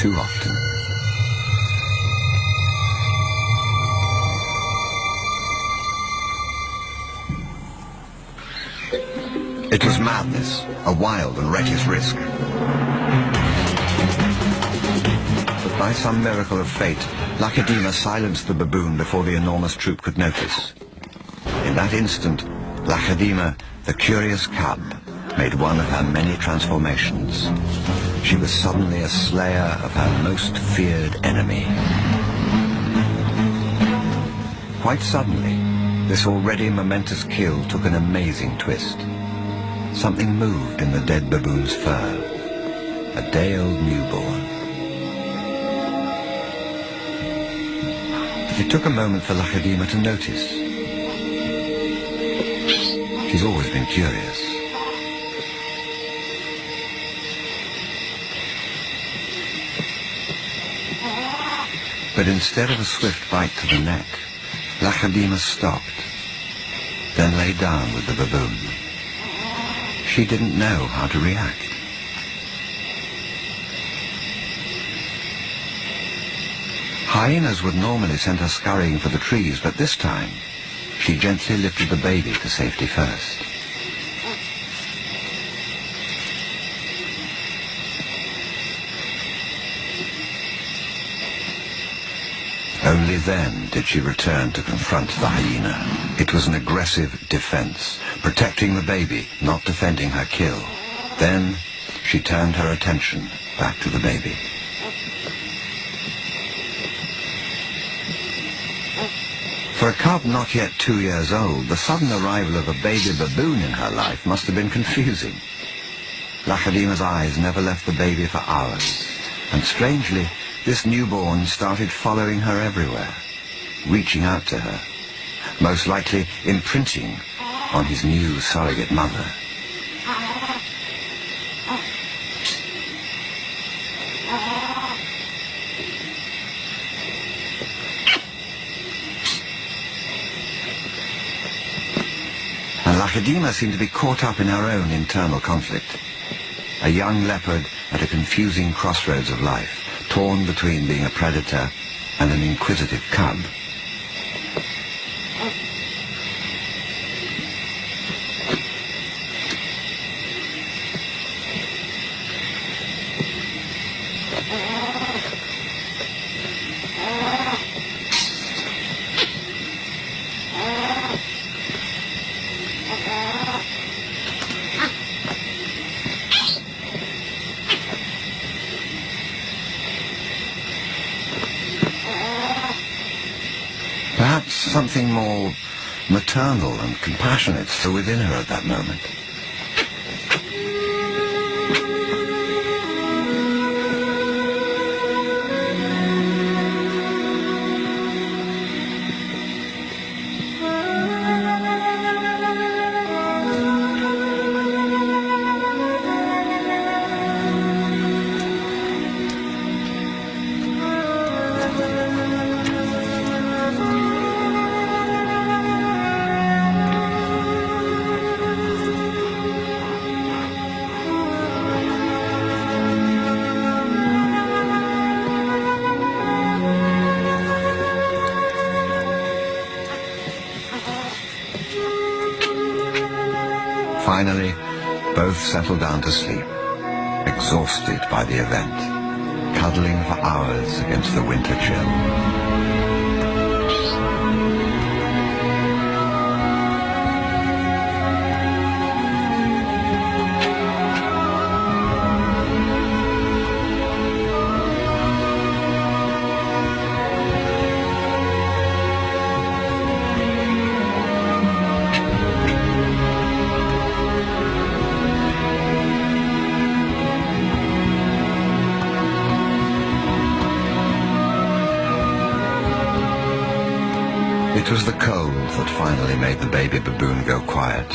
too often. It was madness, a wild and reckless risk. But by some miracle of fate, Lacedaemon silenced the baboon before the enormous troop could notice. In that instant, Lacedaemon, the curious cub, made one of her many transformations. She was suddenly a slayer of her most feared enemy. Quite suddenly, this already momentous kill took an amazing twist. Something moved in the dead baboon's fur. A day-old newborn. It took a moment for Lacedaemon to notice. She's always been curious. But instead of a swift bite to the neck, Lacedaemon stopped, then lay down with the baboon. She didn't know how to react. Hyenas would normally send her scurrying for the trees, but this time, she gently lifted the baby to safety first. Only then did she return to confront the hyena. It was an aggressive defense, protecting the baby, not defending her kill. Then she turned her attention back to the baby. For a cub not yet 2 years old, the sudden arrival of a baby baboon in her life must have been confusing. Lacedaemon's eyes never left the baby for hours, and strangely, this newborn started following her everywhere, reaching out to her, most likely imprinting on his new surrogate mother. And Lacedaemon seemed to be caught up in her own internal conflict. A young leopard at a confusing crossroads of life, torn between being a predator and an inquisitive cub. Perhaps something more maternal and compassionate still within her at that moment. Finally, both settled down to sleep, exhausted by the event, cuddling for hours against the winter chill. It was the cold that finally made the baby baboon go quiet.